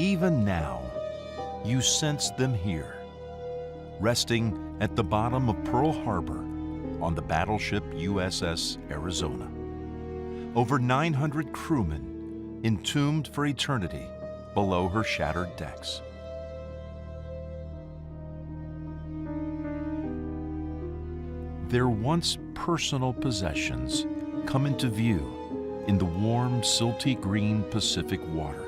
Even now, you sense them here, resting at the bottom of Pearl Harbor on the battleship USS Arizona. Over 900 crewmen entombed for eternity below her shattered decks. Their once personal possessions come into view in the warm, silty green Pacific water.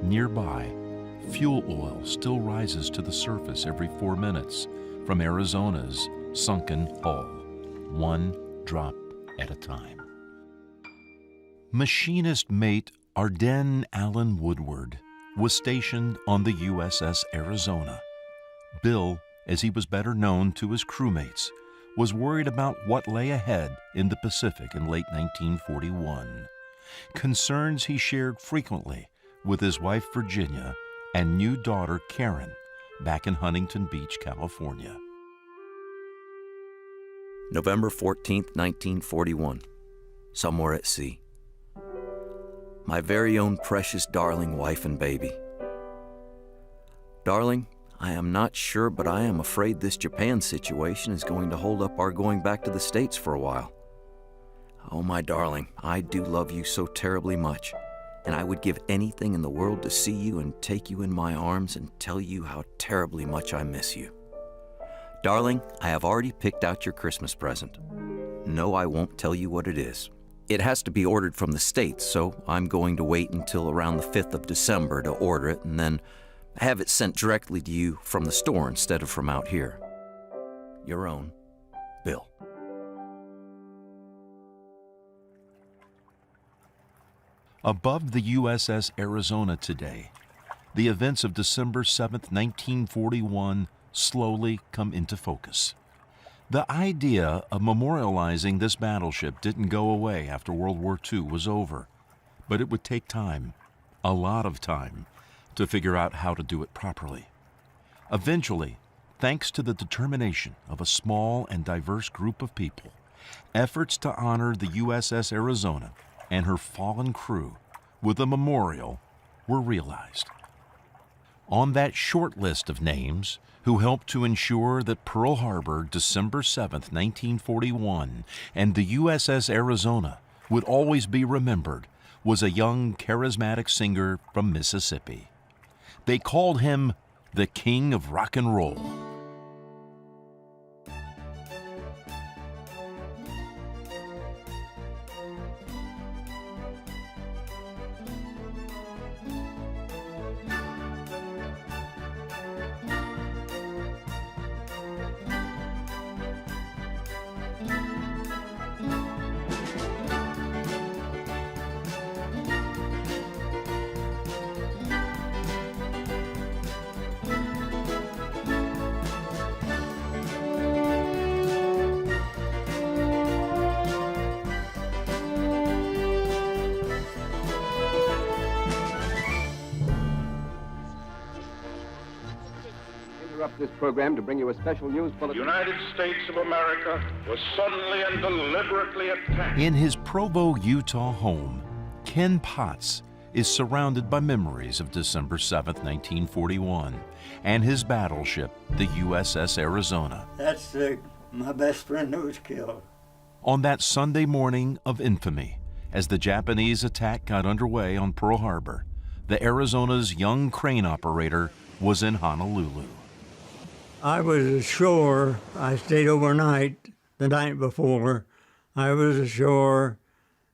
Nearby, fuel oil still rises to the surface every 4 minutes from Arizona's sunken hull, one drop at a time. Machinist mate Arden Allen Woodward was stationed on the USS Arizona. Bill, as he was better known to his crewmates, was worried about what lay ahead in the Pacific in late 1941. Concerns he shared frequently with his wife Virginia and new daughter Karen back in Huntington Beach, California. November 14th, 1941, somewhere at sea. My very own precious darling wife and baby. Darling, I am not sure, but I am afraid this Japan situation is going to hold up our going back to the States for a while. Oh, my darling, I do love you so terribly much, and I would give anything in the world to see you and take you in my arms and tell you how terribly much I miss you. Darling, I have already picked out your Christmas present. No, I won't tell you what it is. It has to be ordered from the States, so I'm going to wait until around the 5th of December to order it and then have it sent directly to you from the store instead of from out here. Your own, Bill. Above the USS Arizona today, the events of December 7th, 1941 slowly come into focus. The idea of memorializing this battleship didn't go away after World War II was over, but it would take time, a lot of time, to figure out how to do it properly. Eventually, thanks to the determination of a small and diverse group of people, efforts to honor the USS Arizona and her fallen crew with a memorial were realized. On that short list of names who helped to ensure that Pearl Harbor, December 7th, 1941, and the USS Arizona would always be remembered was a young, charismatic singer from Mississippi. They called him the King of Rock and Roll. This program to bring you a special news bulletin. The United States of America was suddenly and deliberately attacked. In his Provo, Utah home, Ken Potts is surrounded by memories of December 7th, 1941, and his battleship, the USS Arizona. That's my best friend who was killed. On that Sunday morning of infamy, as the Japanese attack got underway on Pearl Harbor, the Arizona's young crane operator was in Honolulu. I was ashore. I stayed overnight the night before. I was ashore,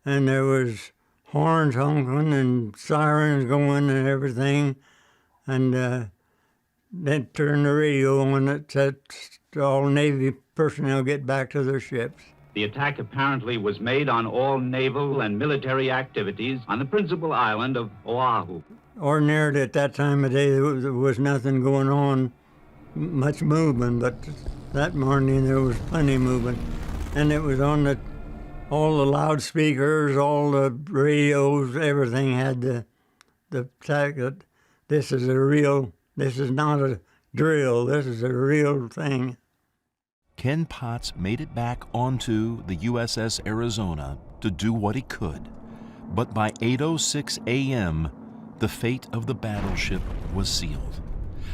and there was horns honking and sirens going and everything. And then turned the radio on that said all Navy personnel get back to their ships. The attack apparently was made on all naval and military activities on the principal island of Oahu. Ordinarily at that time of day, there was nothing going on, much movement, but that morning there was plenty of movement. And it was on all the loudspeakers, all the radios, everything had the fact that this is not a drill, this is a real thing. Ken Potts made it back onto the USS Arizona to do what he could, But by 8:06 a.m., the fate of the battleship was sealed.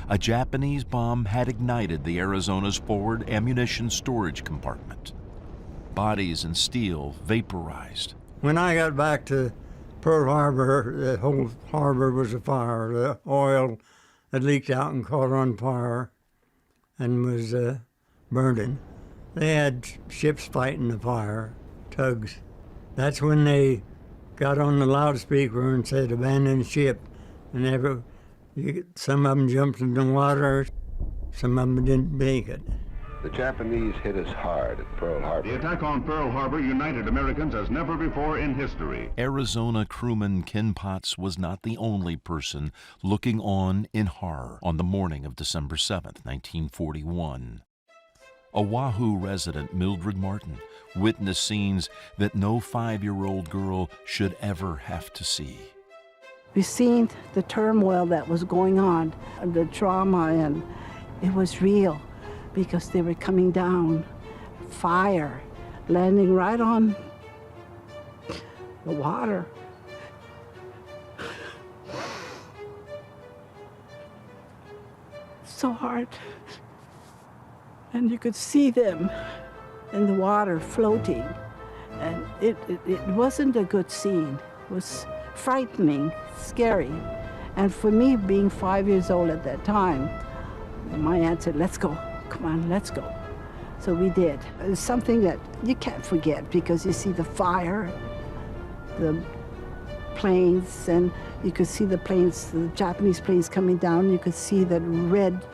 A Japanese bomb had ignited the Arizona's forward ammunition storage compartment. Bodies and steel vaporized. When I got back to Pearl Harbor, the whole harbor was afire. The oil had leaked out and caught on fire and was burning. They had ships fighting the fire, tugs. That's when they got on the loudspeaker and said, abandon ship. And some of them jumped in the water, some of them didn't make it. The Japanese hit us hard at Pearl Harbor. The attack on Pearl Harbor united Americans as never before in history. Arizona crewman Ken Potts was not the only person looking on in horror on the morning of December 7th, 1941. Oahu resident Mildred Martin witnessed scenes that no 5-year-old girl should ever have to see. We seen the turmoil that was going on, the trauma, and it was real because they were coming down, fire, landing right on the water. So hard. And you could see them in the water floating. And it wasn't a good scene. It was frightening, scary. And for me, being 5 years old at that time, my aunt said, let's go, come on, let's go. So we did. It's something that you can't forget because you see the fire, the planes, and you could see the planes, the Japanese planes coming down. You could see the red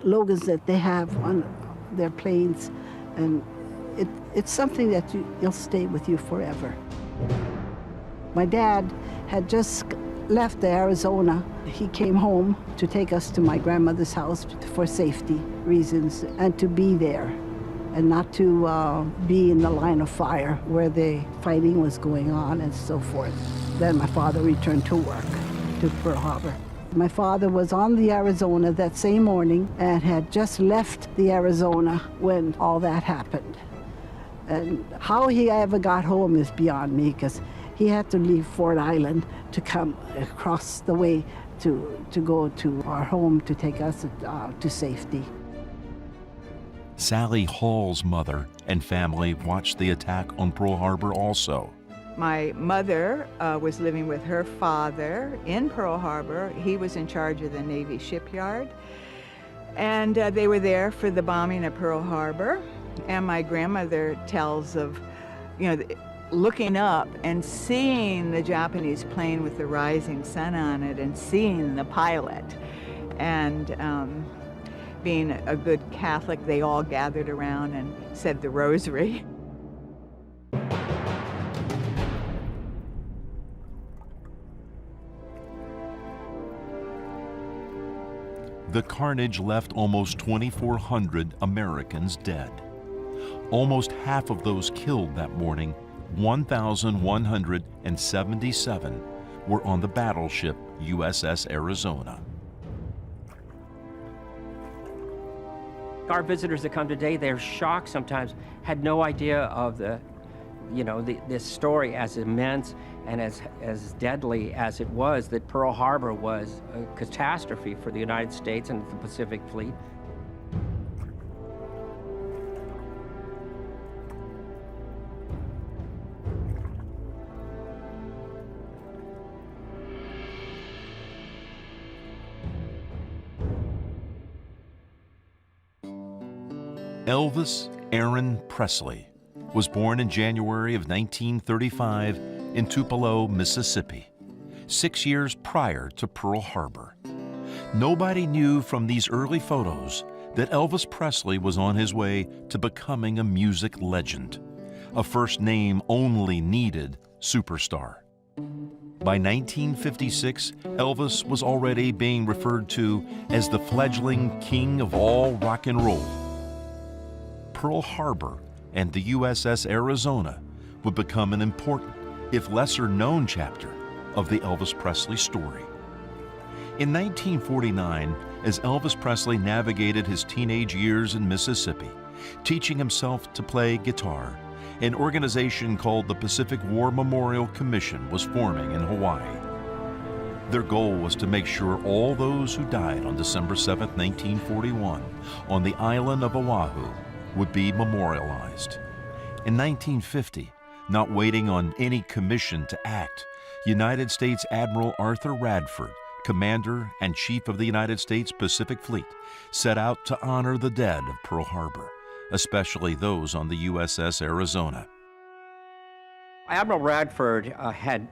logos that they have on their planes. And it's something that you'll stay with you forever. My dad had just left Arizona. He came home to take us to my grandmother's house for safety reasons and to be there and not to be in the line of fire where the fighting was going on and so forth. Then my father returned to work to Pearl Harbor. My father was on the Arizona that same morning and had just left the Arizona when all that happened. And how he ever got home is beyond me because he had to leave Fort Island to come across the way to go to our home to take us to safety. Sally Hall's mother and family watched the attack on Pearl Harbor also. My mother was living with her father in Pearl Harbor. He was in charge of the Navy shipyard. And they were there for the bombing of Pearl Harbor. And my grandmother tells of, looking up and seeing the Japanese plane with the rising sun on it and seeing the pilot. And being a good Catholic, they all gathered around and said the rosary. The carnage left almost 2,400 Americans dead. Almost half of those killed that morning, 1,177, were on the battleship USS Arizona. Our visitors that come today, they're shocked sometimes, had no idea of this story as immense and as deadly as it was, that Pearl Harbor was a catastrophe for the United States and the Pacific Fleet. Elvis Aaron Presley was born in January of 1935 in Tupelo, Mississippi, 6 years prior to Pearl Harbor. Nobody knew from these early photos that Elvis Presley was on his way to becoming a music legend, a first name only needed superstar. By 1956, Elvis was already being referred to as the fledgling king of all rock and roll. Pearl Harbor and the USS Arizona would become an important, if lesser-known chapter of the Elvis Presley story. In 1949, as Elvis Presley navigated his teenage years in Mississippi, teaching himself to play guitar an organization called the Pacific War Memorial Commission was forming in Hawaii. Their goal was to make sure all those who died on December 7, 1941, on the island of Oahu would be memorialized. In 1950, not waiting on any commission to act, United States Admiral Arthur Radford, Commander and Chief of the United States Pacific Fleet, set out to honor the dead of Pearl Harbor, especially those on the USS Arizona. Admiral Radford had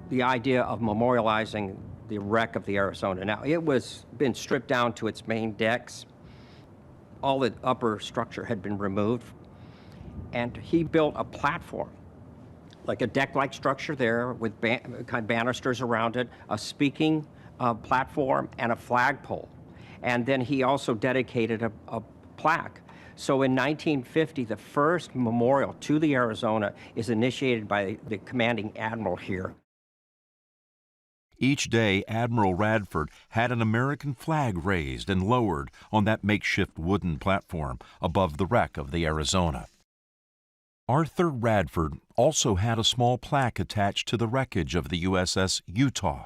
the idea of memorializing the wreck of the Arizona. Now, it was been stripped down to its main decks. All the upper structure had been removed, and he built a platform, like a deck-like structure there with kind of banisters around it, a speaking platform, and a flagpole. And then he also dedicated a plaque. So in 1950, the first memorial to the Arizona is initiated by the commanding admiral here. Each day, Admiral Radford had an American flag raised and lowered on that makeshift wooden platform above the wreck of the Arizona. Arthur Radford also had a small plaque attached to the wreckage of the USS Utah,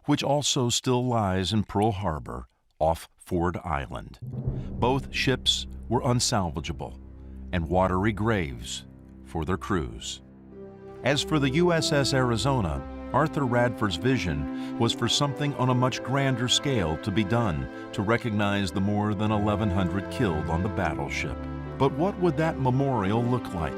which also still lies in Pearl Harbor off Ford Island. Both ships were unsalvageable and watery graves for their crews. As for the USS Arizona, Arthur Radford's vision was for something on a much grander scale to be done to recognize the more than 1,100 killed on the battleship. But what would that memorial look like?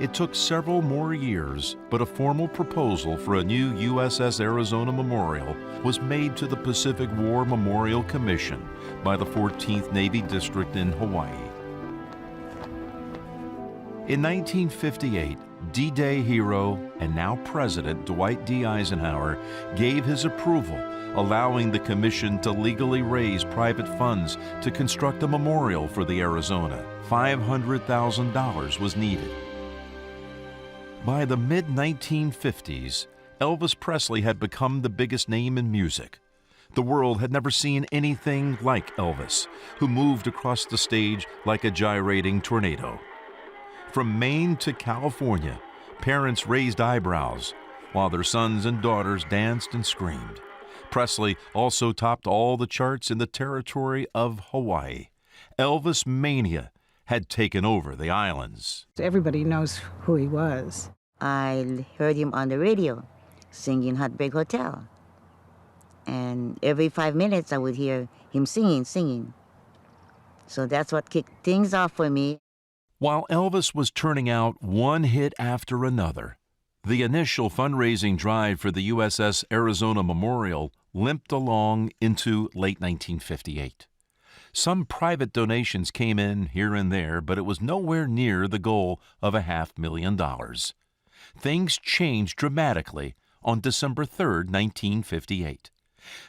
It took several more years, but a formal proposal for a new USS Arizona Memorial was made to the Pacific War Memorial Commission by the 14th Navy District in Hawaii. In 1958, D-Day hero and now President Dwight D. Eisenhower gave his approval, allowing the commission to legally raise private funds to construct a memorial for the Arizona. $500,000 was needed. By the mid-1950s, Elvis Presley had become the biggest name in music. The world had never seen anything like Elvis, who moved across the stage like a gyrating tornado. From Maine to California, parents raised eyebrows while their sons and daughters danced and screamed. Presley also topped all the charts in the territory of Hawaii. Elvis mania had taken over the islands. Everybody knows who he was. I heard him on the radio singing Heartbreak Hotel. And every 5 minutes I would hear him singing. So that's what kicked things off for me. While Elvis was turning out one hit after another, the initial fundraising drive for the USS Arizona Memorial limped along into late 1958. Some private donations came in here and there, but it was nowhere near the goal of $500,000. Things changed dramatically on December 3, 1958.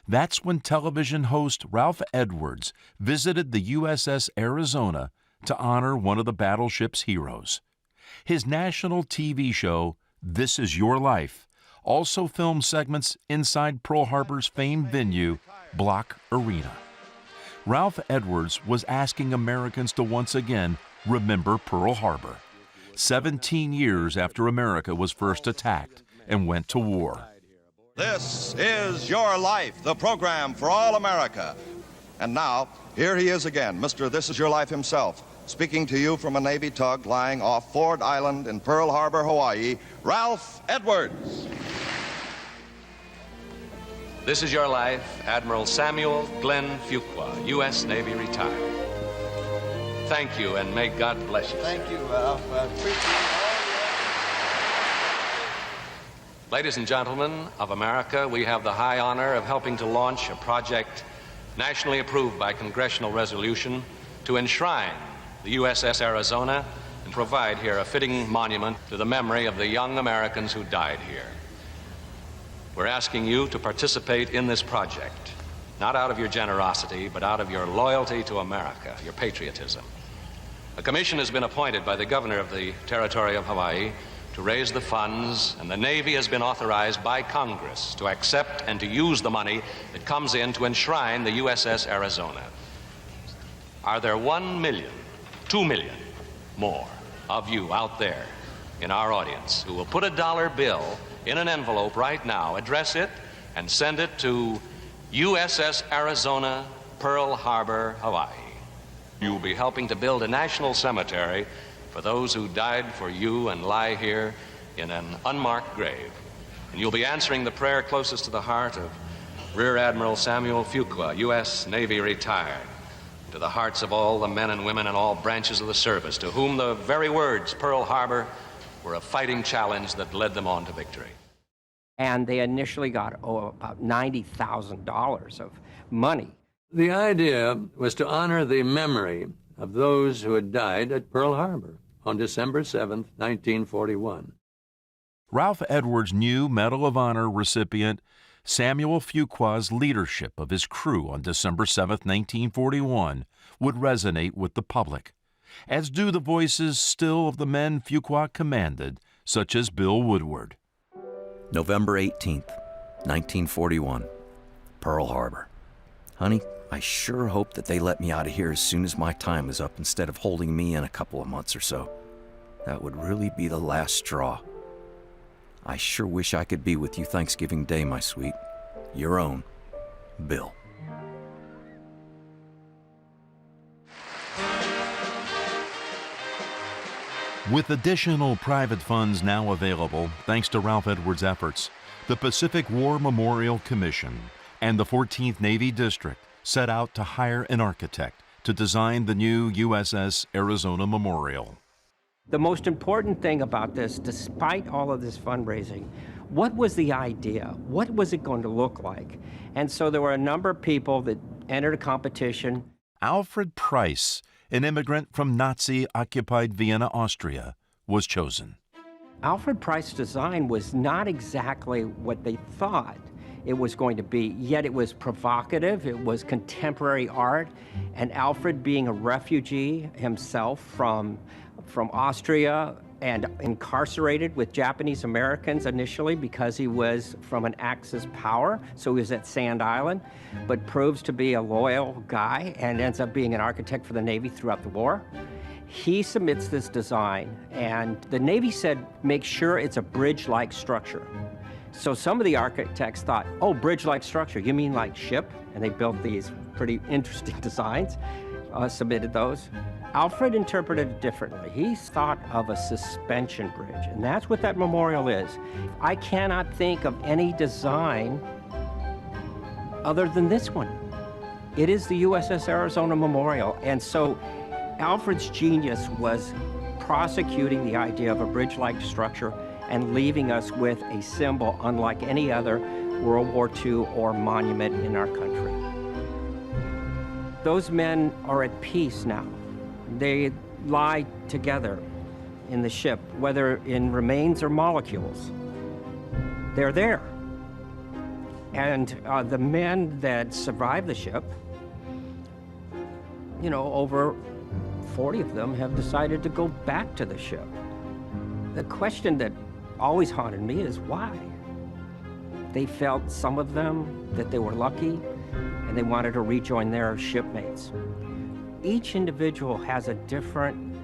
That's when television host Ralph Edwards visited the USS Arizona to honor one of the battleship's heroes. His national TV show, This Is Your Life, also filmed segments inside Pearl Harbor's famed venue, Block Arena. Ralph Edwards was asking Americans to once again remember Pearl Harbor, 17 years after America was first attacked and went to war. This is Your Life, the program for all America. And now, here he is again, Mr. This Is Your Life himself, speaking to you from a Navy tug lying off Ford Island in Pearl Harbor, Hawaii, Ralph Edwards. This is Your Life, Admiral Samuel Glenn Fuqua, U.S. Navy retired. Thank you, and may God bless you. Thank you, Ralph. Ladies and gentlemen of America, we have the high honor of helping to launch a project nationally approved by congressional resolution to enshrine the USS Arizona and provide here a fitting monument to the memory of the young Americans who died here. We're asking you to participate in this project, not out of your generosity, but out of your loyalty to America, your patriotism. A commission has been appointed by the governor of the territory of Hawaii to raise the funds, and the Navy has been authorized by Congress to accept and to use the money that comes in to enshrine the USS Arizona. Are there 1 million, 2 million more of you out there in our audience who will put a dollar bill in an envelope right now, address it, and send it to USS Arizona, Pearl Harbor, Hawaii. You will be helping to build a national cemetery for those who died for you and lie here in an unmarked grave. And you'll be answering the prayer closest to the heart of Rear Admiral Samuel Fuqua, U.S. Navy retired, to the hearts of all the men and women in all branches of the service, to whom the very words Pearl Harbor were a fighting challenge that led them on to victory. And they initially got about $90,000 of money. The idea was to honor the memory of those who had died at Pearl Harbor on December 7th, 1941. Ralph Edwards knew Medal of Honor recipient Samuel Fuqua's leadership of his crew on December 7, 1941, would resonate with the public, as do the voices still of the men Fuqua commanded, such as Bill Woodward. November 18th, 1941, Pearl Harbor. Honey, I sure hope that they let me out of here as soon as my time is up instead of holding me in a couple of months or so. That would really be the last straw. I sure wish I could be with you Thanksgiving Day, my sweet. Your own, Bill. With additional private funds now available, thanks to Ralph Edwards' efforts, the Pacific War Memorial Commission and the 14th Navy District set out to hire an architect to design the new USS Arizona Memorial. The most important thing about this, despite all of this fundraising, what was the idea? What was it going to look like? And so there were a number of people that entered a competition. Alfred Price, an immigrant from Nazi-occupied Vienna, Austria, was chosen. Alfred Price's design was not exactly what they thought it was going to be, yet it was provocative, it was contemporary art, and Alfred, being a refugee himself from Austria and incarcerated with Japanese Americans initially because he was from an Axis power, so he was at Sand Island, but proves to be a loyal guy and ends up being an architect for the Navy throughout the war. He submits this design, and the Navy said, make sure it's a bridge-like structure. So some of the architects thought, oh, bridge-like structure, you mean like ship? And they built these pretty interesting designs, submitted those. Alfred interpreted it differently. He thought of a suspension bridge, and that's what that memorial is. I cannot think of any design other than this one. It is the USS Arizona Memorial, and so Alfred's genius was prosecuting the idea of a bridge-like structure and leaving us with a symbol unlike any other World War II or monument in our country. Those men are at peace now. They lie together in the ship, whether in remains or molecules. They're there. And the men that survived the ship, you know, over 40 of them have decided to go back to the ship. The question that always haunted me is why? They felt, some of them, that they were lucky and they wanted to rejoin their shipmates. Each individual has a different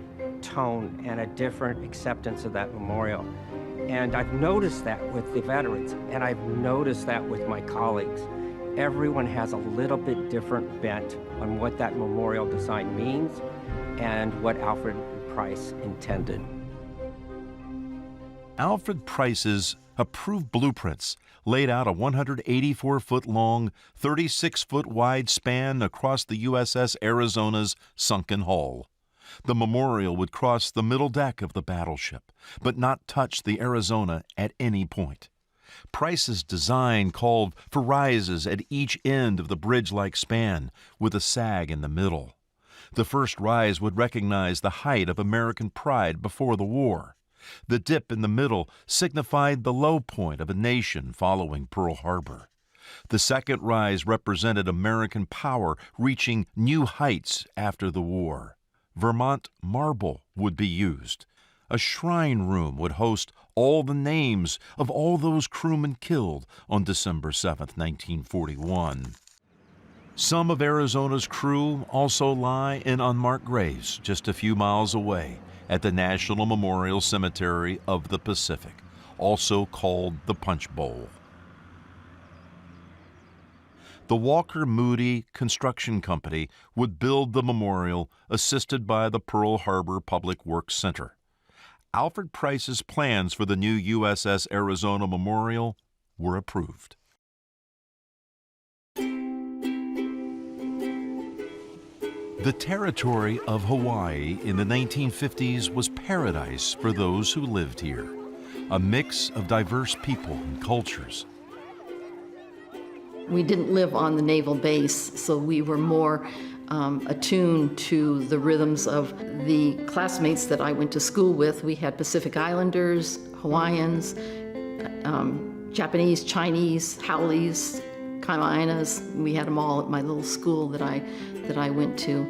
tone and a different acceptance of that memorial. And I've noticed that with the veterans, and I've noticed that with my colleagues. Everyone has a little bit different bent on what that memorial design means and what Alfred Price intended. Alfred Price's approved blueprints laid out a 184-foot-long, 36-foot-wide span across the USS Arizona's sunken hull. The memorial would cross the middle deck of the battleship, but not touch the Arizona at any point. Price's design called for rises at each end of the bridge-like span, with a sag in the middle. The first rise would recognize the height of American pride before the war. The dip in the middle signified the low point of a nation following Pearl Harbor. The second rise represented American power reaching new heights after the war. Vermont marble would be used. A shrine room would host all the names of all those crewmen killed on December 7, 1941. Some of Arizona's crew also lie in unmarked graves just a few miles away, at the National Memorial Cemetery of the Pacific, also called the Punch Bowl. The Walker Moody Construction Company would build the memorial, assisted by the Pearl Harbor Public Works Center. Alfred Price's plans for the new USS Arizona Memorial were approved. The territory of Hawaii in the 1950s was paradise for those who lived here, a mix of diverse people and cultures. We didn't live on the naval base, so we were more attuned to the rhythms of the classmates that I went to school with. We had Pacific Islanders, Hawaiians, Japanese, Chinese, Haoles, Kaimainas. We had them all at my little school that I went to.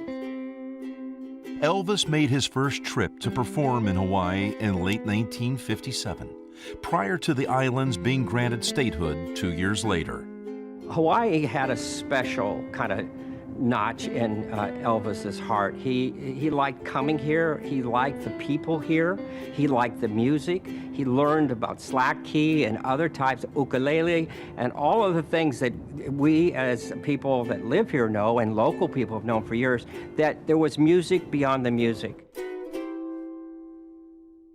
Elvis made his first trip to perform in Hawaii in late 1957, prior to the islands being granted statehood 2 years later. Hawaii had a special kind of notch in Elvis's heart. He liked coming here. He liked the people here. He liked the music. He learned about slack key and other types of ukulele and all of the things that we as people that live here know and local people have known for years, that there was music beyond the music.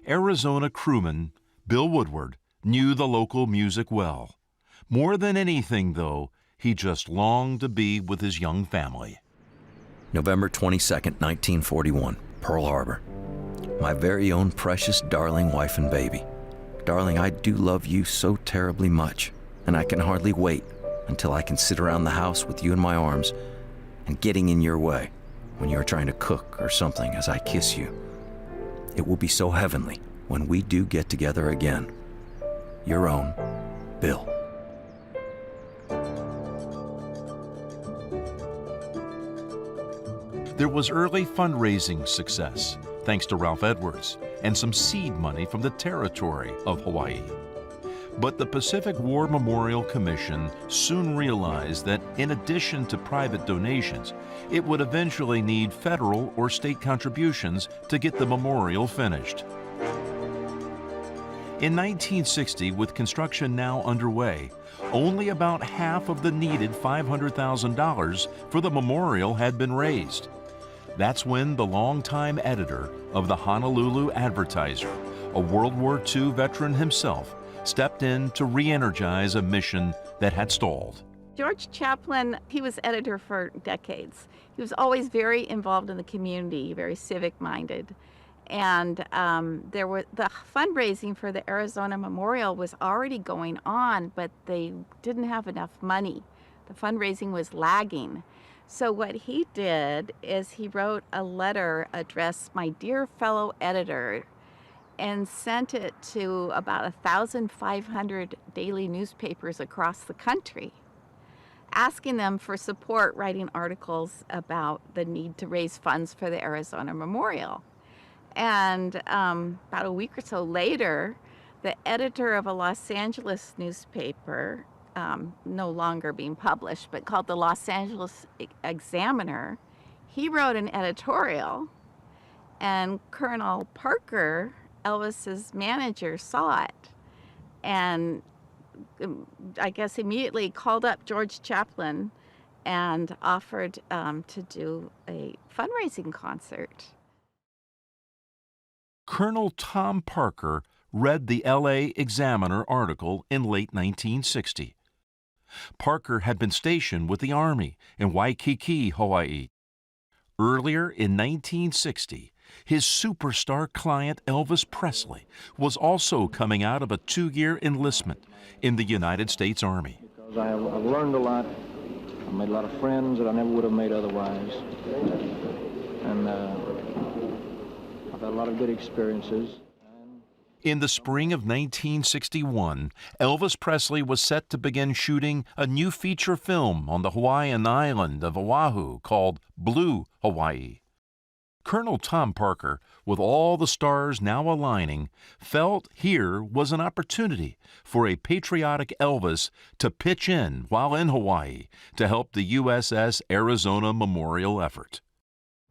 Arizona crewman Bill Woodward knew the local music well. More than anything, though, he just longed to be with his young family. November 22nd, 1941, Pearl Harbor. My very own precious, darling wife and baby. Darling, I do love you so terribly much, and I can hardly wait until I can sit around the house with you in my arms and getting in your way when you're trying to cook or something as I kiss you. It will be so heavenly when we do get together again. Your own, Bill. There was early fundraising success, thanks to Ralph Edwards, and some seed money from the territory of Hawaii. But the Pacific War Memorial Commission soon realized that in addition to private donations, it would eventually need federal or state contributions to get the memorial finished. In 1960, with construction now underway, only about half of the needed $500,000 for the memorial had been raised. That's when the longtime editor of the Honolulu Advertiser, a World War II veteran himself, stepped in to re-energize a mission that had stalled. George Chaplin, he was editor for decades. He was always very involved in the community, very civic-minded. And the fundraising for the Arizona Memorial was already going on, but they didn't have enough money. The fundraising was lagging. So what he did is he wrote a letter addressed my dear fellow editor and sent it to about 1,500 daily newspapers across the country, asking them for support writing articles about the need to raise funds for the Arizona Memorial. And about a week or so later, the editor of a Los Angeles newspaper, no longer being published, but called the Los Angeles Examiner, he wrote an editorial, and Colonel Parker, Elvis's manager, saw it, and I guess immediately called up George Chaplin and offered to do a fundraising concert. Colonel Tom Parker read the LA Examiner article in late 1960. Parker had been stationed with the Army in Waikiki, Hawaii. Earlier in 1960, his superstar client Elvis Presley was also coming out of a 2-year enlistment in the United States Army. Because I've learned a lot. I've made a lot of friends that I never would have made otherwise. And I've had a lot of good experiences. In the spring of 1961, Elvis Presley was set to begin shooting a new feature film on the Hawaiian island of Oahu called Blue Hawaii. Colonel Tom Parker, with all the stars now aligning, felt here was an opportunity for a patriotic Elvis to pitch in while in Hawaii to help the USS Arizona Memorial effort.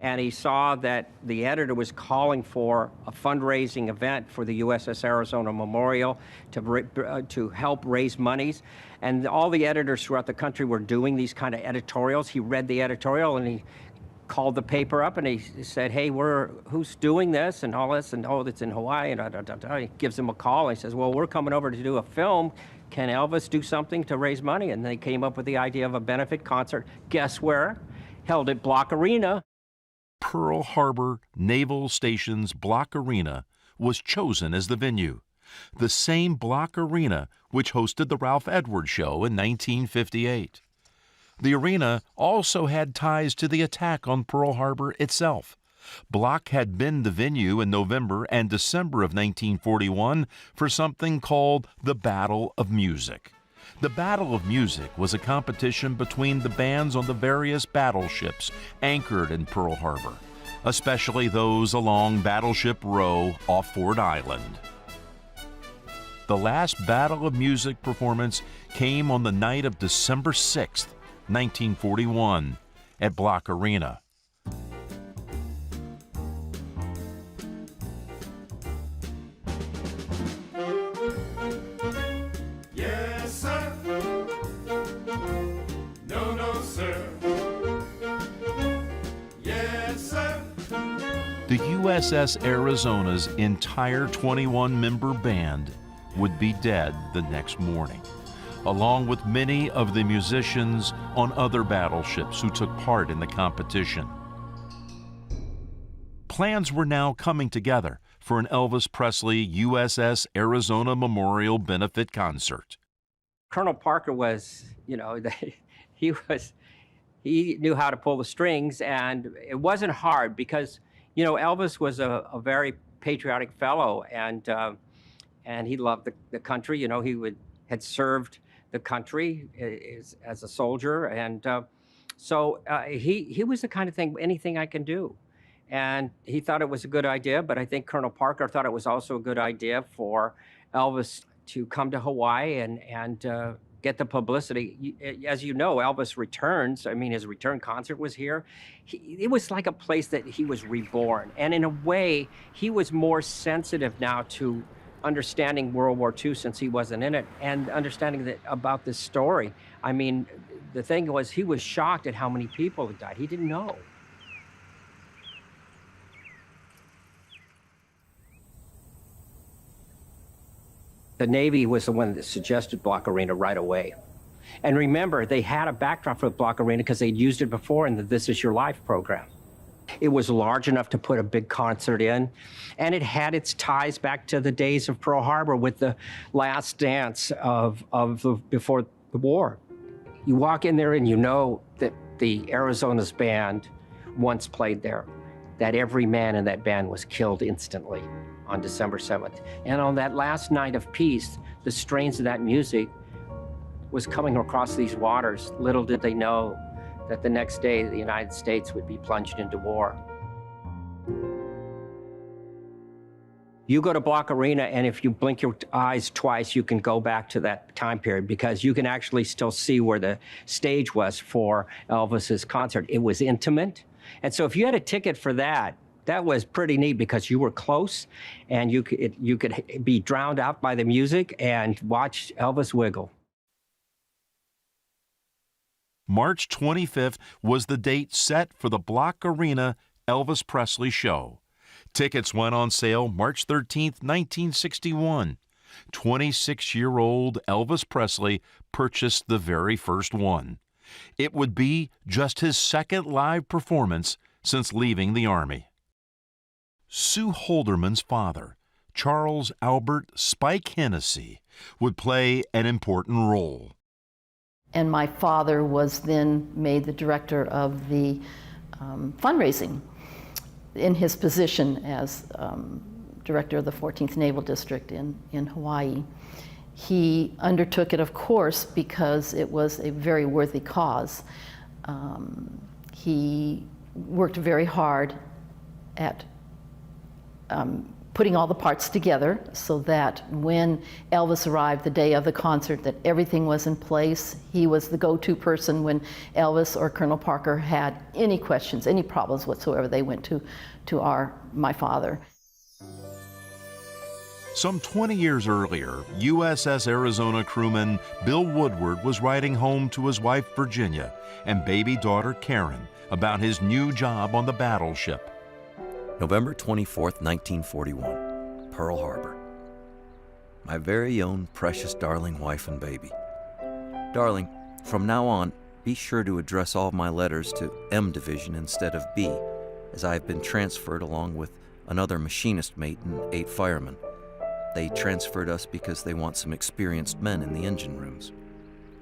And he saw that the editor was calling for a fundraising event for the USS Arizona Memorial to help raise monies. And all the editors throughout the country were doing these kind of editorials. He read the editorial and he called the paper up and he said, hey, who's doing this and all this? And oh, it's in Hawaii. And he gives him a call. And he says, well, we're coming over to do a film. Can Elvis do something to raise money? And they came up with the idea of a benefit concert. Guess where? Held at Block Arena. Pearl Harbor Naval Station's Block Arena was chosen as the venue, the same Block Arena which hosted the Ralph Edwards Show in 1958. The arena also had ties to the attack on Pearl Harbor itself. Block had been the venue in November and December of 1941 for something called the Battle of Music. The Battle of Music was a competition between the bands on the various battleships anchored in Pearl Harbor, especially those along Battleship Row off Ford Island. The last Battle of Music performance came on the night of December 6th, 1941, at Block Arena. The USS Arizona's entire 21-member band would be dead the next morning, along with many of the musicians on other battleships who took part in the competition. Plans were now coming together for an Elvis Presley USS Arizona Memorial benefit concert. Colonel Parker was, he knew how to pull the strings, and it wasn't hard because Elvis was a very patriotic fellow, and he loved the country. He had served the country as a soldier, and so he was the kind of thing, anything I can do. And he thought it was a good idea, but I think Colonel Parker thought it was also a good idea for Elvis to come to Hawaii and get the publicity. As you know, Elvis returns. I mean, his return concert was here. It was like a place that he was reborn. And in a way, he was more sensitive now to understanding World War II since he wasn't in it and understanding about this story. I mean, the thing was, he was shocked at how many people had died. He didn't know. The Navy was the one that suggested Block Arena right away. And remember, they had a backdrop for Block Arena because they'd used it before in the This Is Your Life program. It was large enough to put a big concert in, and it had its ties back to the days of Pearl Harbor with the last dance before the war. You walk in there and you know that the Arizona's band once played there, that every man in that band was killed instantly on December 7th. And on that last night of peace, the strains of that music was coming across these waters. Little did they know that the next day the United States would be plunged into war. You go to Block Arena, and if you blink your eyes twice, you can go back to that time period because you can actually still see where the stage was for Elvis's concert. It was intimate. And so if you had a ticket for that, that was pretty neat because you were close and you could be drowned out by the music and watch Elvis wiggle. March 25th was the date set for the Block Arena Elvis Presley show. Tickets went on sale March 13th, 1961. 26-year-old Elvis Presley purchased the very first one. It would be just his second live performance since leaving the Army. Sue Holderman's father, Charles Albert Spike Hennessy, would play an important role. And my father was then made the director of the fundraising in his position as director of the 14th Naval District in Hawaii. He undertook it, of course, because it was a very worthy cause. He worked very hard at putting all the parts together so that when Elvis arrived the day of the concert, that everything was in place. He was the go-to person when Elvis or Colonel Parker had any questions, any problems whatsoever. They went to my father. Some 20 years earlier, USS Arizona crewman Bill Woodward was writing home to his wife Virginia and baby daughter Karen about his new job on the battleship. November 24th, 1941, Pearl Harbor. My very own precious darling wife and baby. Darling, from now on, be sure to address all of my letters to M Division instead of B, as I have been transferred along with another machinist mate and 8 firemen. They transferred us because they want some experienced men in the engine rooms.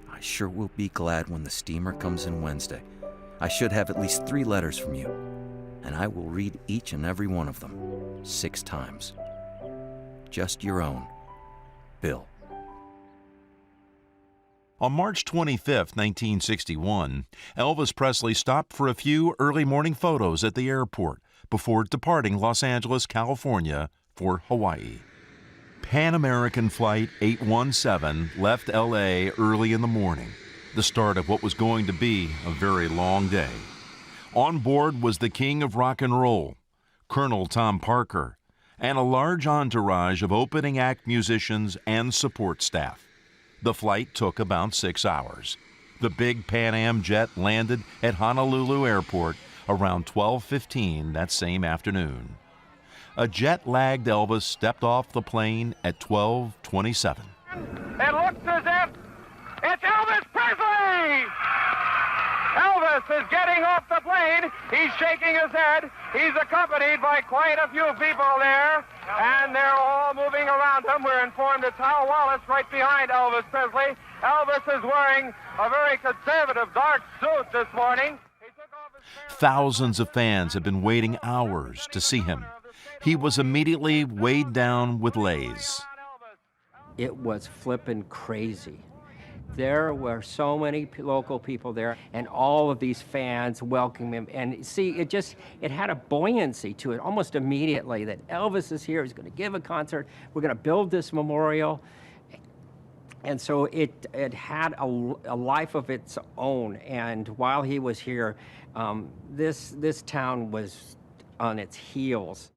I sure will be glad when the steamer comes in Wednesday. I should have at least 3 letters from you, and I will read each and every one of them 6 times. Just your own, Bill. On March 25, 1961, Elvis Presley stopped for a few early morning photos at the airport before departing Los Angeles, California for Hawaii. Pan American Flight 817 left L.A. early in the morning, the start of what was going to be a very long day. On board was the king of rock and roll, Colonel Tom Parker, and a large entourage of opening act musicians and support staff. The flight took about 6 hours. The big Pan Am jet landed at Honolulu Airport around 12:15 that same afternoon. A jet-lagged Elvis stepped off the plane at 12:27. It looks as if it's Elvis Presley! Elvis is getting off the plane. He's shaking his head. He's accompanied by quite a few people there, and they're all moving around him. We're informed it's Hal Wallace right behind Elvis Presley. Elvis is wearing a very conservative dark suit this morning. Thousands of fans have been waiting hours to see him. He was immediately weighed down with lays. It was flippin' crazy. There were so many local people there, and all of these fans welcoming him. And see, it had a buoyancy to it almost immediately that Elvis is here, he's going to give a concert, we're going to build this memorial. And so it had a life of its own. And while he was here, this town was on its heels.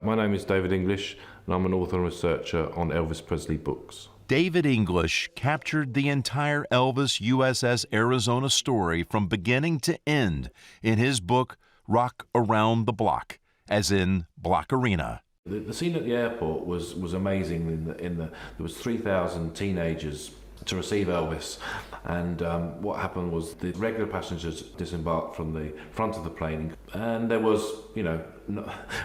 My name is David English, and I'm an author and researcher on Elvis Presley books. David English captured the entire Elvis USS Arizona story from beginning to end in his book, Rock Around the Block, as in Block Arena. The scene at the airport was amazing. There was 3,000 teenagers to receive Elvis, and what happened was the regular passengers disembarked from the front of the plane, and there was,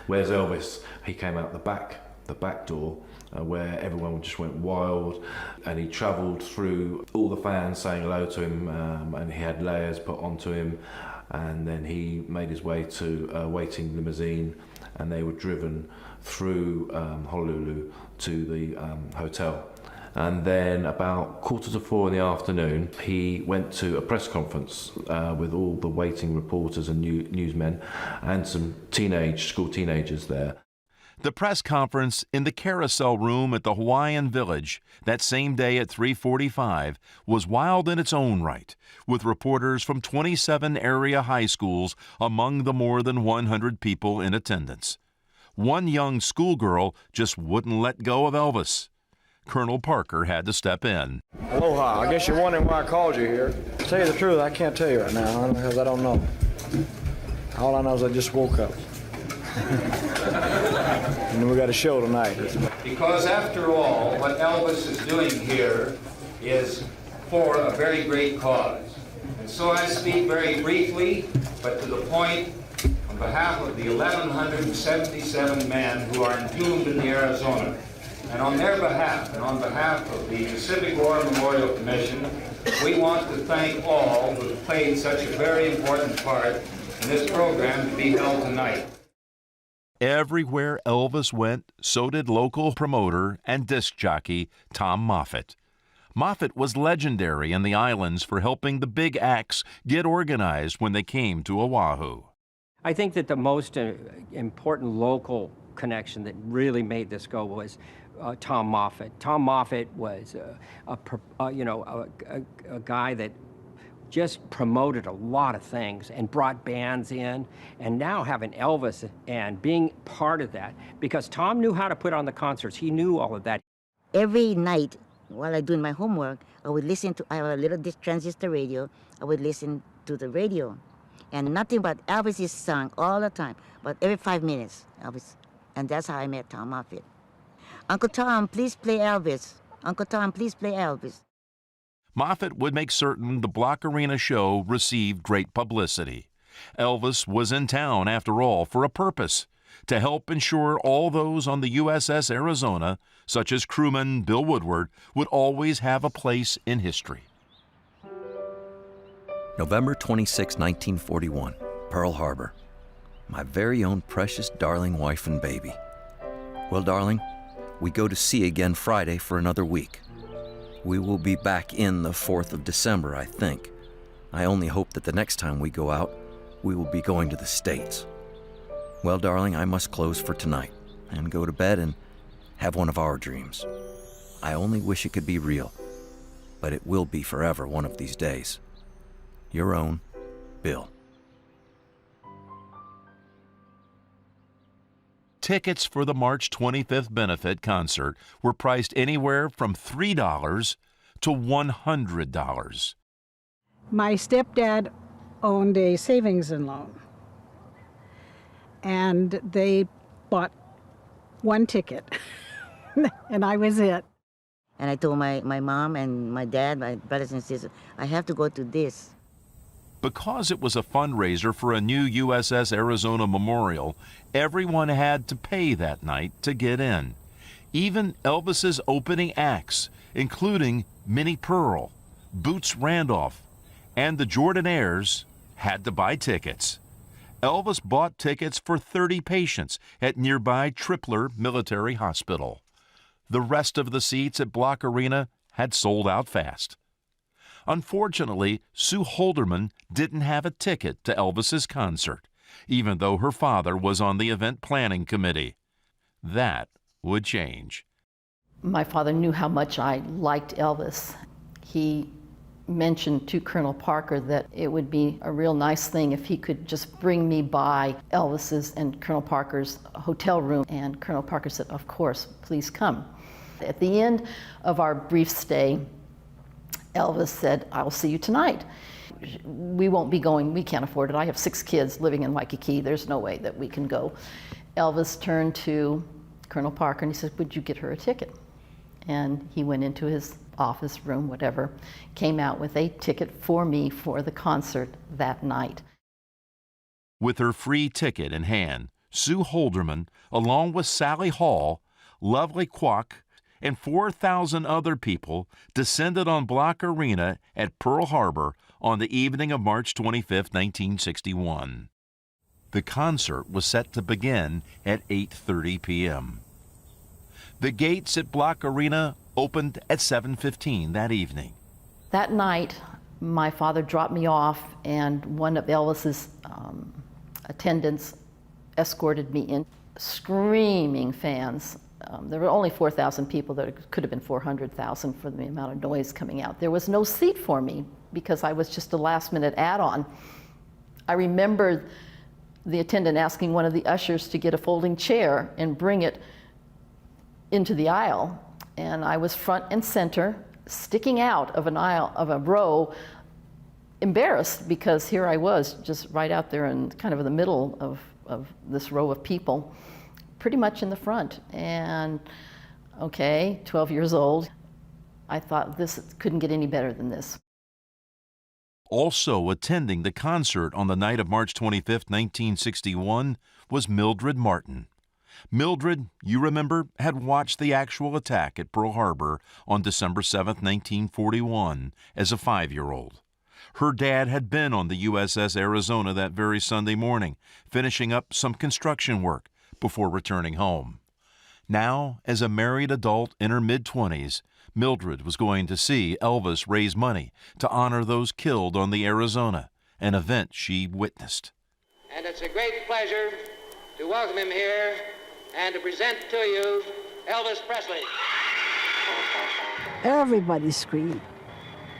where's Elvis? He came out the back door, where everyone just went wild, and he travelled through all the fans saying hello to him, and he had layers put onto him, and then he made his way to a waiting limousine, and they were driven through Honolulu to the hotel. And then about 3:45 in the afternoon, he went to a press conference with all the waiting reporters and newsmen and some school teenagers there. The press conference in the carousel room at the Hawaiian Village that same day at 3:45 was wild in its own right, with reporters from 27 area high schools among the more than 100 people in attendance. One young schoolgirl just wouldn't let go of Elvis. Colonel Parker had to step in. Aloha. I guess you're wondering why I called you here. To tell you the truth, I can't tell you right now, because I don't know. All I know is I just woke up. And we got a show tonight. Because after all, what Elvis is doing here is for a very great cause. And so I speak very briefly, but to the point, on behalf of the 1,177 men who are entombed in the Arizona, and on their behalf, and on behalf of the Pacific War Memorial Commission, we want to thank all who have played such a very important part in this program to be held tonight. Everywhere Elvis went, so did local promoter and disc jockey Tom Moffett. Moffett was legendary in the islands for helping the big acts get organized when they came to Oahu. I think that the most important local connection that really made this go was Tom Moffett. Tom Moffett was a guy that just promoted a lot of things and brought bands in, and now having Elvis and being part of that, because Tom knew how to put on the concerts. He knew all of that. Every night while I doing my homework, I would listen to, I have a little transistor radio, I would listen to the radio. And nothing but Elvis' song all the time, but every 5 minutes, Elvis. And that's how I met Tom Moffett. Uncle Tom, please play Elvis. Uncle Tom, please play Elvis. Moffett would make certain the Block Arena show received great publicity. Elvis was in town, after all, for a purpose, to help ensure all those on the USS Arizona, such as crewman Bill Woodward, would always have a place in history. November 26, 1941, Pearl Harbor. My very own precious darling wife and baby. Well, darling, we go to sea again Friday for another week. We will be back in the 4th of December, I think. I only hope that the next time we go out, we will be going to the States. Well, darling, I must close for tonight and go to bed and have one of our dreams. I only wish it could be real, but it will be forever one of these days. Your own, Bill. Tickets for the March 25th benefit concert were priced anywhere from $3 to $100. My stepdad owned a savings and loan, and they bought one ticket, and I was it. And I told my mom and my dad, my brothers and sisters, I have to go to this. Because it was a fundraiser for a new USS Arizona memorial, everyone had to pay that night to get in. Even Elvis's opening acts, including Minnie Pearl, Boots Randolph, and the Jordanaires, had to buy tickets. Elvis bought tickets for 30 patients at nearby Tripler Military Hospital. The rest of the seats at Block Arena had sold out fast. Unfortunately, Sue Holderman didn't have a ticket to Elvis's concert, even though her father was on the event planning committee. That would change. My father knew how much I liked Elvis. He mentioned to Colonel Parker that it would be a real nice thing if he could just bring me by Elvis's and Colonel Parker's hotel room. And Colonel Parker said, of course, please come. At the end of our brief stay, Elvis said, I'll see you tonight. We won't be going, we can't afford it. I have 6 kids living in Waikiki. There's no way that we can go. Elvis turned to Colonel Parker and he said, would you get her a ticket? And he went into his office room, whatever, came out with a ticket for me for the concert that night. With her free ticket in hand, Sue Holderman, along with Sally Hall, Lovely Kwok, and 4,000 other people descended on Block Arena at Pearl Harbor on the evening of March 25, 1961. The concert was set to begin at 8:30 p.m. The gates at Block Arena opened at 7:15 that evening. That night, my father dropped me off, and one of Elvis's attendants escorted me in. Screaming fans. There were only 4,000 people. There could have been 400,000 for the amount of noise coming out. There was no seat for me because I was just a last-minute add-on. I remember the attendant asking one of the ushers to get a folding chair and bring it into the aisle. And I was front and center, sticking out of an aisle, of a row, embarrassed because here I was just right out there in kind of in the middle of this row of people, pretty much in the front. And okay, 12 years old, I thought this couldn't get any better than this. Also attending the concert on the night of March 25, 1961, was Mildred Martin. Mildred, you remember, had watched the actual attack at Pearl Harbor on December 7, 1941, as a 5-year-old. Her dad had been on the USS Arizona that very Sunday morning, finishing up some construction work before returning home. Now, as a married adult in her mid-20s, Mildred was going to see Elvis raise money to honor those killed on the Arizona, an event she witnessed. And it's a great pleasure to welcome him here and to present to you Elvis Presley. Everybody screamed.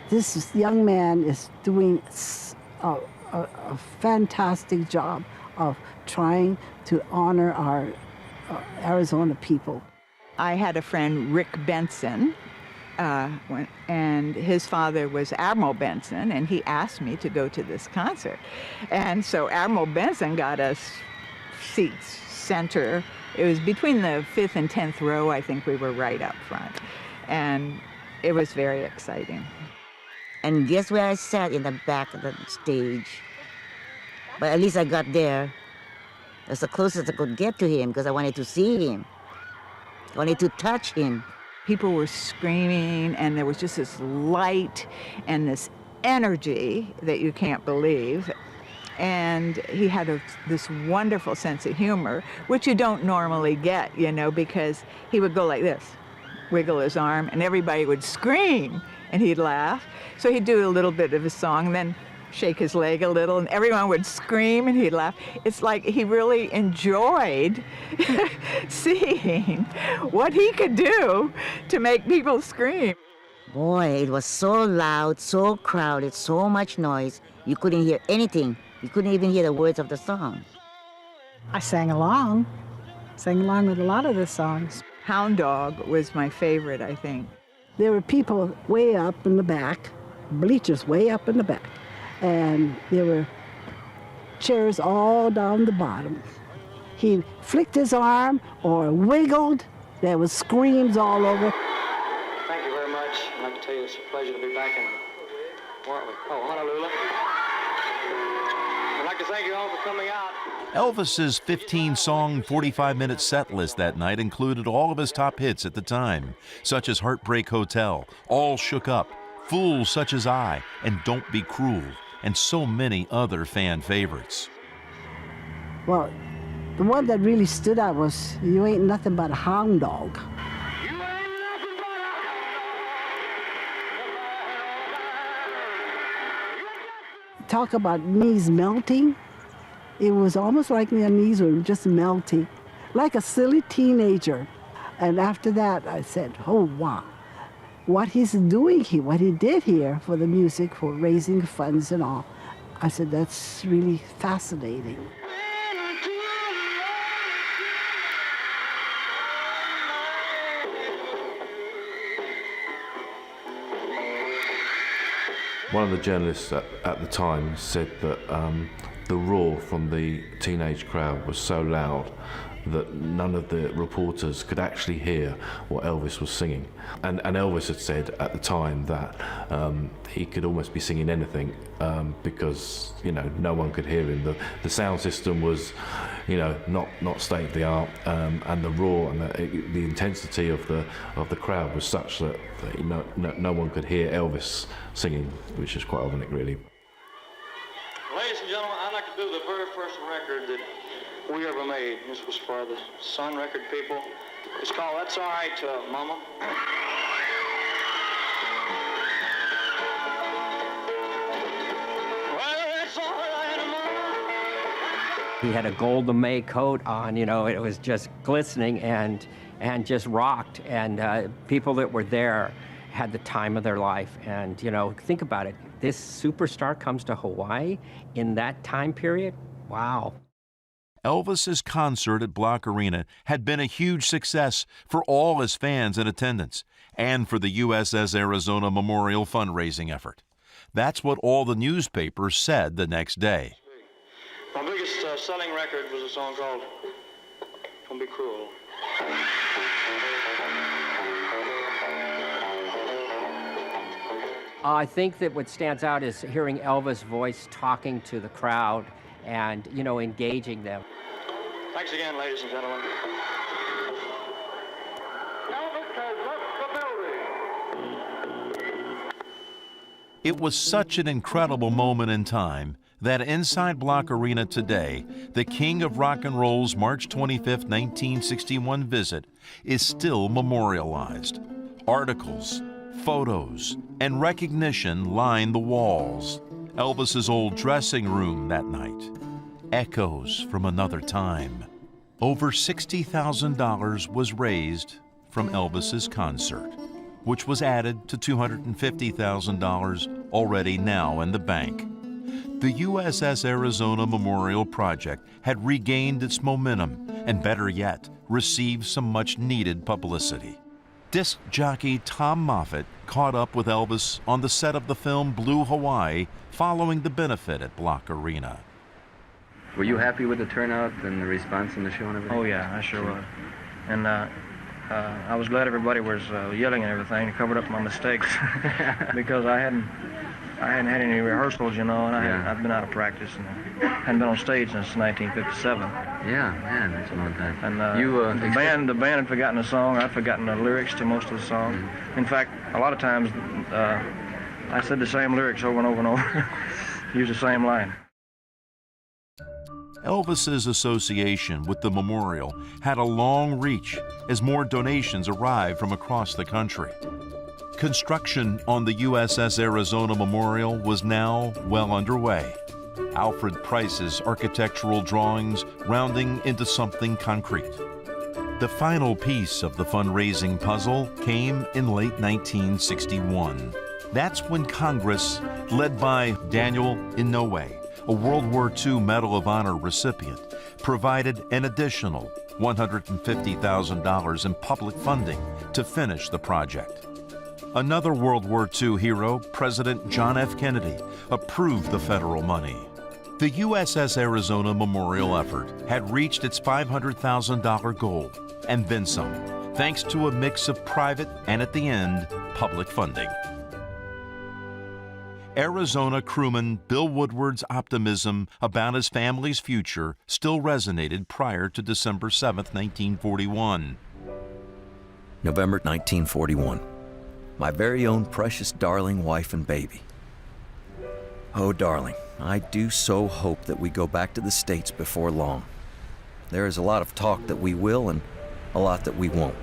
This young man is doing a fantastic job of trying to honor our Arizona people. I had a friend, Rick Benson, and his father was Admiral Benson, and he asked me to go to this concert. And so Admiral Benson got us seats center. It was between the 5th and 10th row. I think we were right up front. And it was very exciting. And guess where I sat? In the back of the stage. But at least I got there. That's the closest I could get to him because I wanted to see him. I wanted to touch him. People were screaming, and there was just this light and this energy that you can't believe. And he had this wonderful sense of humor, which you don't normally get, you know, because he would go like this, wiggle his arm, and everybody would scream, and he'd laugh. So he'd do a little bit of a song, and then shake his leg a little, and everyone would scream, and he'd laugh. It's like he really enjoyed seeing what he could do to make people scream. Boy, it was so loud, so crowded, so much noise, you couldn't hear anything. You couldn't even hear the words of the song. I sang along with a lot of the songs. Hound Dog was my favorite, I think. There were people way up in the back, bleachers way up in the back, and there were chairs all down the bottom. He flicked his arm or wiggled. There was screams all over. Thank you very much. I'd like to tell you it's a pleasure to be back in, weren't we? Oh, Honolulu. I'd like to thank you all for coming out. Elvis's 15-song, 45-minute set list that night included all of his top hits at the time, such as Heartbreak Hotel, All Shook Up, Fools Such As I, and Don't Be Cruel, and so many other fan favorites. Well, the one that really stood out was You Ain't Nothing But a Hound Dog. Talk about knees melting. It was almost like their knees were just melting, like a silly teenager. And after that, I said, oh, wow, what he's doing here, what he did here for the music, for raising funds and all. I said, that's really fascinating. One of the journalists at the time said that the roar from the teenage crowd was so loud that none of the reporters could actually hear what Elvis was singing. And Elvis had said at the time that he could almost be singing anything because, you know, no one could hear him. The sound system was, you know, not state of the art, and the roar and the intensity of the crowd was such that no one could hear Elvis singing, which is quite ironic, really. Ladies and gentlemen, I'd like to do the very first record that we ever made. This was for the Sun Record people. It's called That's All Right, Mama. He had a Golda Meir coat on, you know, it was just glistening and just rocked. And people that were there had the time of their life. And, you know, think about it. This superstar comes to Hawaii in that time period. Wow. Elvis's concert at Block Arena had been a huge success for all his fans in attendance and for the USS Arizona Memorial fundraising effort. That's what all the newspapers said the next day. My biggest selling record was a song called Don't Be Cruel. I think that what stands out is hearing Elvis' voice talking to the crowd and, you know, engaging them. Thanks again, ladies and gentlemen. Elvis has left the building. It was such an incredible moment in time that inside Block Arena today, the King of Rock and Roll's March 25, 1961 visit is still memorialized. Articles, photos, and recognition line the walls. Elvis's old dressing room that night. Echoes from another time. Over $60,000 was raised from Elvis's concert, which was added to $250,000 already now in the bank. The USS Arizona Memorial Project had regained its momentum and, better yet, received some much-needed publicity. Disc jockey Tom Moffat caught up with Elvis on the set of the film Blue Hawaii following the benefit at Block Arena. Were you happy with the turnout and the response in the show and everything? Oh, yeah, I sure was. And I was glad everybody was yelling and everything to cover up my mistakes because I hadn't had any rehearsals, you know, and I'd been out of practice and hadn't been on stage since 1957. Yeah, man, that's a long time. And the band had forgotten the song. I'd forgotten the lyrics to most of the song. Mm-hmm. In fact, a lot of times I said the same lyrics over and over and over, used the same line. Elvis's association with the memorial had a long reach as more donations arrived from across the country. Construction on the USS Arizona Memorial was now well underway. Alfred Price's architectural drawings rounding into something concrete. The final piece of the fundraising puzzle came in late 1961. That's when Congress, led by Daniel Inouye, a World War II Medal of Honor recipient, provided an additional $150,000 in public funding to finish the project. Another World War II hero, President John F. Kennedy, approved the federal money. The USS Arizona Memorial effort had reached its $500,000 goal, and then some, thanks to a mix of private and, at the end, public funding. Arizona crewman Bill Woodward's optimism about his family's future still resonated prior to December 7, 1941. November 1941. My very own precious darling wife and baby. Oh, darling, I do so hope that we go back to the States before long. There is a lot of talk that we will and a lot that we won't.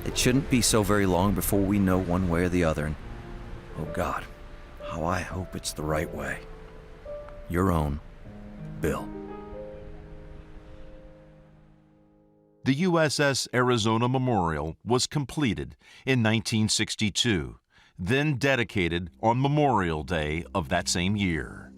It shouldn't be so very long before we know one way or the other, and oh God, how I hope it's the right way. Your own, Bill. The USS Arizona Memorial was completed in 1962, then dedicated on Memorial Day of that same year.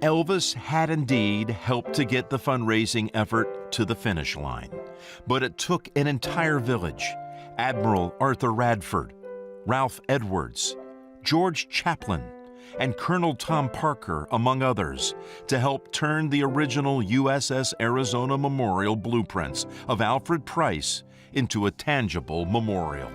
Elvis had indeed helped to get the fundraising effort to the finish line, but it took an entire village: Admiral Arthur Radford, Ralph Edwards, George Chaplin, and Colonel Tom Parker, among others, to help turn the original USS Arizona Memorial blueprints of Alfred Price into a tangible memorial.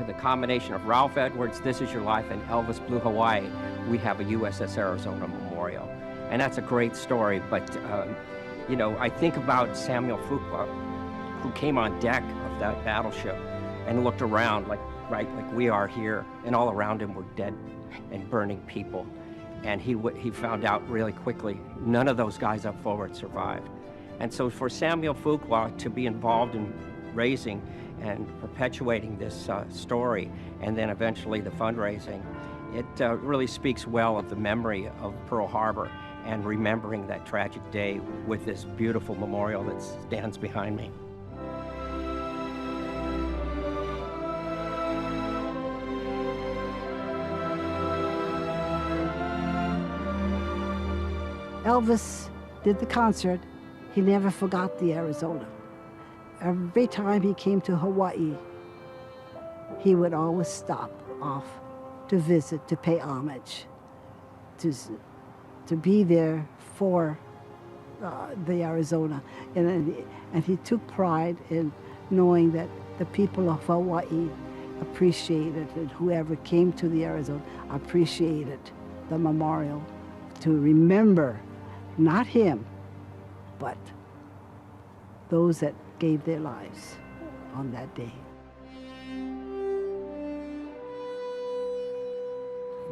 The combination of Ralph Edwards' This Is Your Life and Elvis Blue Hawaii, we have a USS Arizona Memorial. And that's a great story, but, you know, I think about Samuel Fuqua, who came on deck of that battleship and looked around like we are here, and all around him were dead and burning people. And he found out really quickly, none of those guys up forward survived. And so for Samuel Fuqua to be involved in raising and perpetuating this story, and then eventually the fundraising, it really speaks well of the memory of Pearl Harbor and remembering that tragic day with this beautiful memorial that stands behind me. Elvis did the concert. He never forgot the Arizona. Every time he came to Hawaii, he would always stop off to visit, to pay homage, to be there for the Arizona. And he took pride in knowing that the people of Hawaii appreciated it. Whoever came to the Arizona appreciated the memorial to remember not him, but those that gave their lives on that day.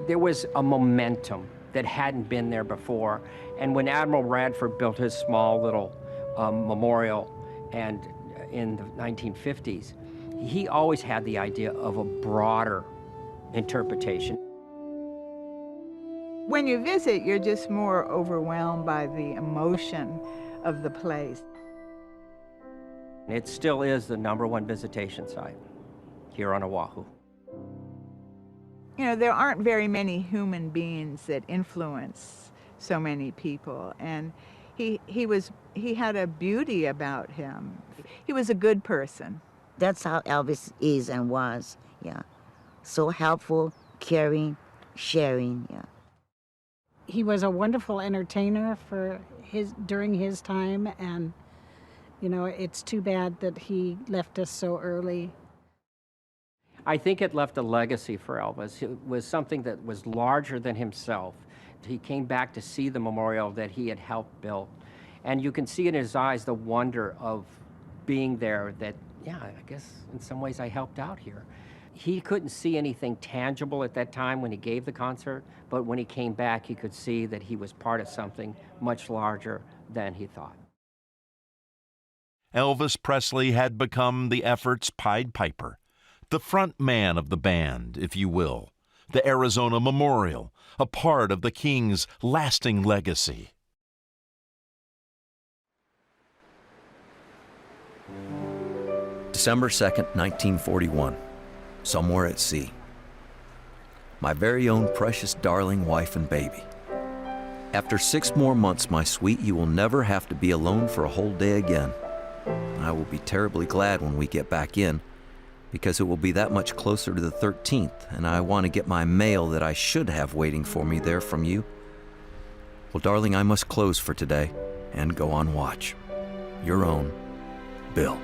There was a momentum that hadn't been there before. And when Admiral Radford built his small little memorial and in the 1950s, he always had the idea of a broader interpretation. When you visit, you're just more overwhelmed by the emotion of the place. It still is the #1 visitation site here on Oahu. You know, there aren't very many human beings that influence so many people, and he had a beauty about him. He was a good person. That's how Elvis is and was, yeah. So helpful, caring, sharing, yeah. He was a wonderful entertainer during his time, and you know, it's too bad that he left us so early. I think it left a legacy for Elvis. It was something that was larger than himself. He came back to see the memorial that he had helped build. And you can see in his eyes the wonder of being there, that, yeah, I guess in some ways I helped out here. He couldn't see anything tangible at that time when he gave the concert, but when he came back, he could see that he was part of something much larger than he thought. Elvis Presley had become the effort's Pied Piper, the front man of the band, if you will, the Arizona Memorial, a part of the King's lasting legacy. December 2nd, 1941, somewhere at sea. My very own precious darling wife and baby. After 6 more months, my sweet, you will never have to be alone for a whole day again. I will be terribly glad when we get back in, because it will be that much closer to the 13th, and I want to get my mail that I should have waiting for me there from you. Well, darling, I must close for today and go on watch. Your own, Bill.